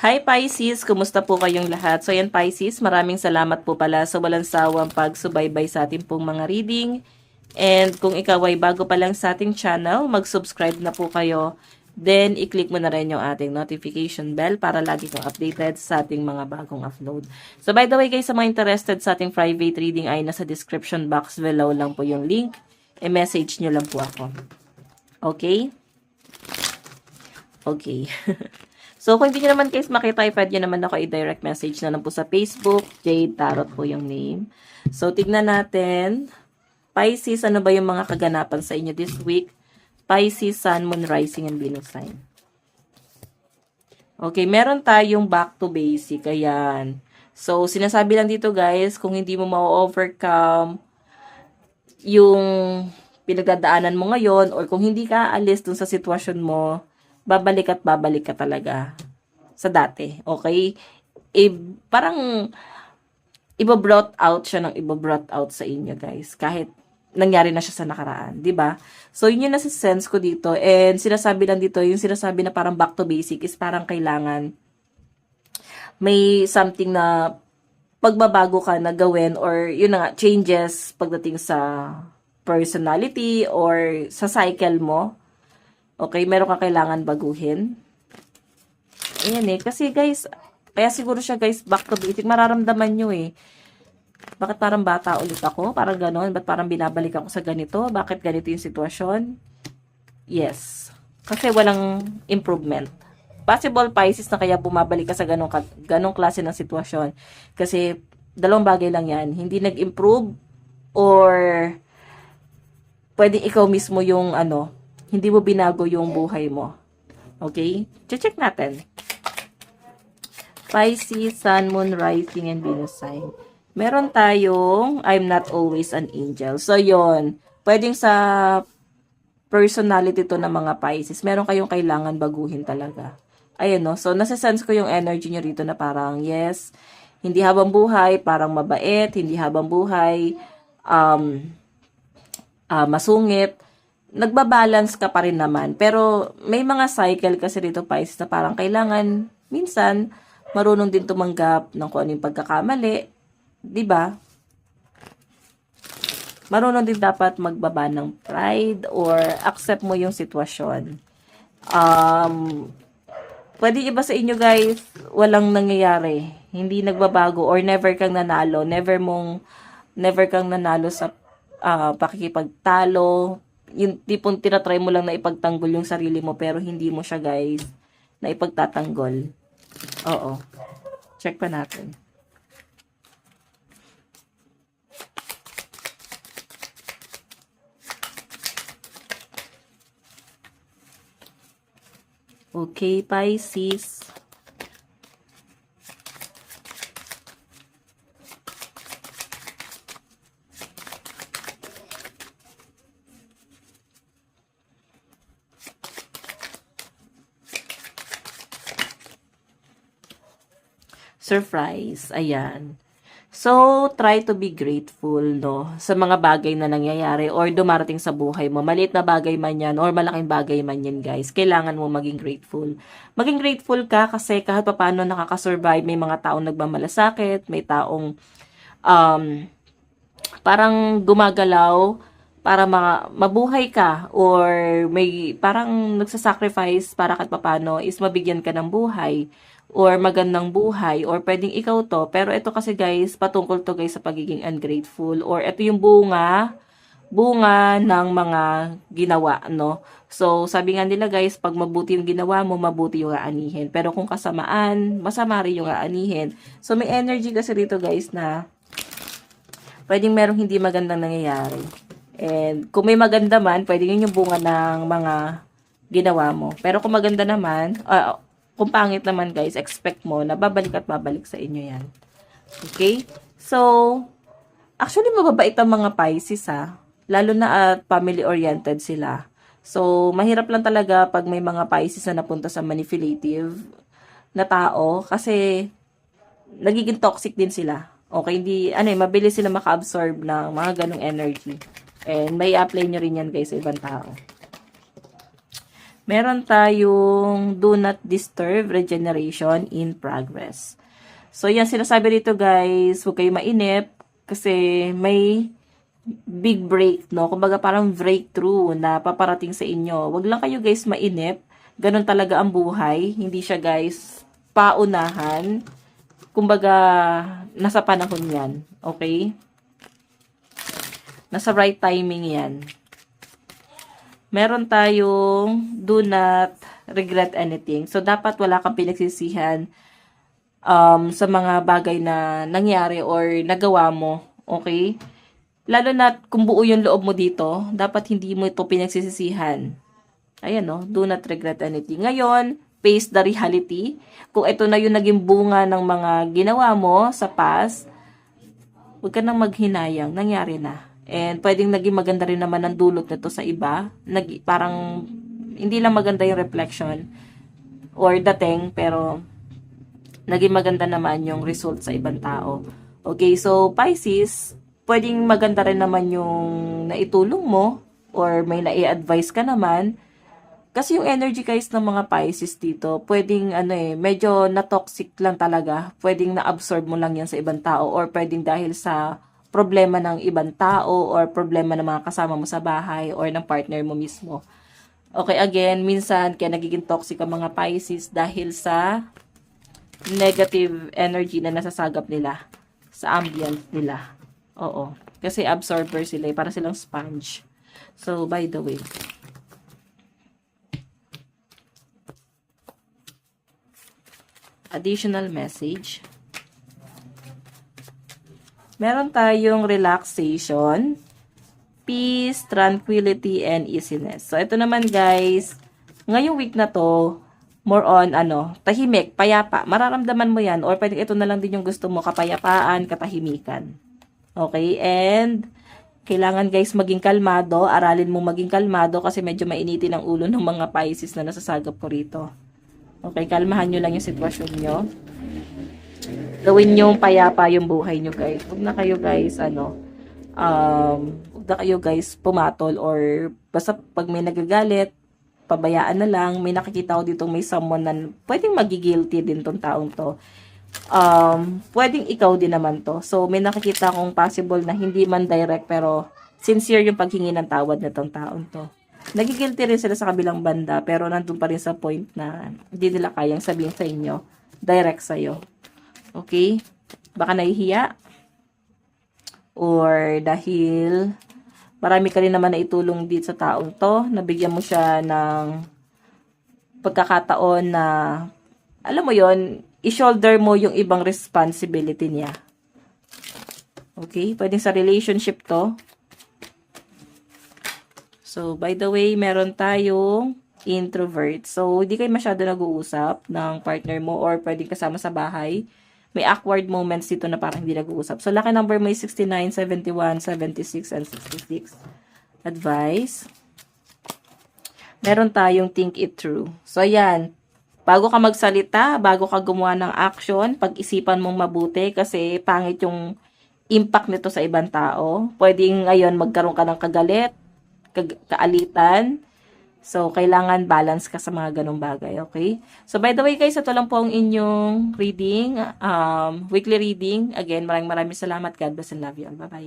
Hi Pisces! Kumusta po kayong lahat? So yan Pisces, maraming salamat po pala sa walang sawang pagsubaybay sa ating pong mga reading. And kung ikaw ay bago pa lang sa ating channel, mag-subscribe na po kayo. Then, i-click mo na rin yung ating notification bell para lagi kang updated sa ating mga bagong upload. So by the way guys, sa mga interested sa ating private reading ay nasa description box below lang po yung link. I-message nyo lang po ako. Okay? Okay. So, kung hindi nyo naman guys makita, i-pwede nyo naman ako i-direct message na lang po sa Facebook. Jade Tarot po yung name. So, tignan natin. Pisces, ano ba yung mga kaganapan sa inyo this week? Pisces, Sun, Moon, Rising, and Venus sign. Okay, meron tayong back to basic. Ayan. So, sinasabi lang dito guys, kung hindi mo ma-overcome yung pinagdadaanan mo ngayon or kung hindi ka aalis dun sa sitwasyon mo, babalik ka talaga sa dati. Okay? Parang iba-brought out siya ng iba-brought out sa inyo, guys. Kahit nangyari na siya sa nakaraan, 'di ba? So, yun yung nasa sense ko dito. And sinasabi lang dito, yung sinasabi na parang back to basic is parang kailangan may something na pagbabago ka na gawin or yun na nga, changes pagdating sa personality or sa cycle mo. Okay, meron ka kailangan baguhin. Ayan kasi guys, kaya siguro siya guys, back to basic, mararamdaman nyo Bakit parang bata ulit ako? Parang ganon, ba't parang binabalik ako sa ganito? Bakit ganito yung sitwasyon? Yes, kasi walang improvement. Possible Pisces na kaya bumabalik ka sa ganong klase ng sitwasyon. Kasi dalawang bagay lang yan, hindi nag-improve or pwedeng ikaw mismo yung hindi mo binago yung buhay mo. Okay? Check natin. Pisces, Sun, Moon, Rising, and Venus sign. Meron tayong I'm not always an angel. So, yon. Pwedeng sa personality to ng mga Pisces, meron kayong kailangan baguhin talaga. Ayan, no? So, nasa-sense ko yung energy nyo rito na parang, yes, hindi habang buhay, parang mabait, hindi habang buhay, masungit, nagbabalance ka pa rin naman. Pero may mga cycle kasi dito Pisces na parang kailangan minsan marunong din tumanggap ng kung ano yung pagkakamali, 'di ba? Marunong din dapat magbaba ng pride or accept mo yung sitwasyon. Pwede iba sa inyo guys, walang nangyayari. Hindi nagbabago or never kang nanalo, never kang nanalo sa pakikipagtalo, yung tipong tinatry mo lang na ipagtanggol yung sarili mo pero hindi mo siya guys na ipagtatanggol. Oo. Check pa natin. Okay, Pisces. Surprise. Ayan. So, try to be grateful, no? Sa mga bagay na nangyayari or dumarating sa buhay mo. Maliit na bagay man yan or malaking bagay man yan, guys. Kailangan mo maging grateful. Maging grateful ka kasi kahit paano nakakasurvive. May mga taong nagmamalasakit, may taong parang gumagalaw para mabuhay ka or may parang nagsasacrifice para kahit paano is mabigyan ka ng buhay or magandang buhay or pwedeng ikaw to. Pero ito kasi guys, patungkol to guys sa pagiging ungrateful or ito yung bunga ng mga ginawa, no? So, sabi nga nila guys, pag mabuti yung ginawa mo, mabuti yung aanihin. Pero kung kasamaan, masama rin yung aanihin. So, may energy kasi dito guys na pwedeng merong hindi magandang nangyayari. And kung may maganda man, pwedeng yun yung bunga ng mga ginawa mo. Pero kung maganda naman, kung pangit naman guys, expect mo na babalik at babalik sa inyo yan. Okay? So, actually mababait ang mga Pisces lalo na at family-oriented sila. So, mahirap lang talaga pag may mga Pisces na napunta sa manipulative na tao kasi nagiging toxic din sila. Okay, hindi, mabilis sila maka-absorb ng mga ganong energy. And may apply nyo rin yan guys sa ibang tao. Meron tayong do not disturb regeneration in progress. So, yan sinasabi dito guys, huwag kayo mainip kasi may big break, no? Kumbaga parang breakthrough na paparating sa inyo. Huwag lang kayo guys mainip. Ganun talaga ang buhay. Hindi siya guys paunahan. Kumbaga, nasa panahon yan. Okay? Nasa right timing yan. Meron tayong do not regret anything. So, dapat wala kang pinagsisihan sa mga bagay na nangyari or nagawa mo. Okay? Lalo na kung buo yung loob mo dito, dapat hindi mo ito pinagsisisihan. Ayan, no? Do not regret anything. Ngayon, face the reality. Kung ito na yung naging bunga ng mga ginawa mo sa past, huwag ka nang maghinayang. Nangyari na. And pwedeng naging maganda rin naman ang dulot nito sa iba. Parang hindi lang maganda yung reflection or dating, pero naging maganda naman yung result sa ibang tao. Okay, so Pisces, pwedeng maganda rin naman yung naitulong mo or may nai-advise ka naman. Kasi yung energy guys ng mga Pisces dito, pwedeng medyo na-toxic lang talaga. Pwedeng na-absorb mo lang yan sa ibang tao or pwedeng dahil sa problema ng ibang tao or problema ng mga kasama mo sa bahay or ng partner mo mismo. Okay, again, minsan kaya nagiging toxic ang mga Pisces dahil sa negative energy na nasasagap nila sa ambience nila. Oo. Kasi absorber sila. Para silang sponge. So, by the way. Additional message. Meron tayong relaxation, peace, tranquility, and easiness. So, ito naman guys, ngayong week na to, more on, tahimik, payapa. Mararamdaman mo yan, or pwede ito na lang din yung gusto mo, kapayapaan, katahimikan. Okay, and kailangan guys maging kalmado, aralin mo maging kalmado kasi medyo mainitin ang ulo ng mga Pisces na nasasagap ko rito. Okay, kalmahan nyo lang yung sitwasyon nyo. Gawin nyo payapa yung buhay nyo guys. Huwag na kayo guys, huwag na kayo guys pumatol or basta pag may nagagalit, pabayaan na lang. May nakikita ko dito may someone na pwedeng magigilty din tong taong to. Pwedeng ikaw din naman to. So, may nakikita akong possible na hindi man direct pero sincere yung paghingi ng tawad na tong taong to. Nagigilty rin sila sa kabilang banda pero nandun pa rin sa point na hindi nila kayang sabihin sa inyo direct sa'yo. Okay? Baka nahihiya or dahil marami ka rin naman na itulong dito sa taong to, nabigyan mo siya ng pagkakataon na alam mo yon, i-shoulder mo yung ibang responsibility niya. Okay? Pwedeng sa relationship to. So, by the way, meron tayong introvert. So, hindi kayo masyado nag-uusap ng partner mo or pwedeng kasama sa bahay. May awkward moments dito na parang hindi nag-uusap. So, lucky number mo is 69, 71, 76, and 66. Advice. Meron tayong think it through. So, ayan. Bago ka magsalita, bago ka gumawa ng action, pag-isipan mong mabuti kasi pangit yung impact nito sa ibang tao. Pwedeng ngayon magkaroon ka ng kagalit, kaalitan. So, kailangan balance ka sa mga ganong bagay, okay? So, by the way guys, ito lang po ang inyong reading, weekly reading. Again, maraming salamat. God bless and love you all. Bye-bye.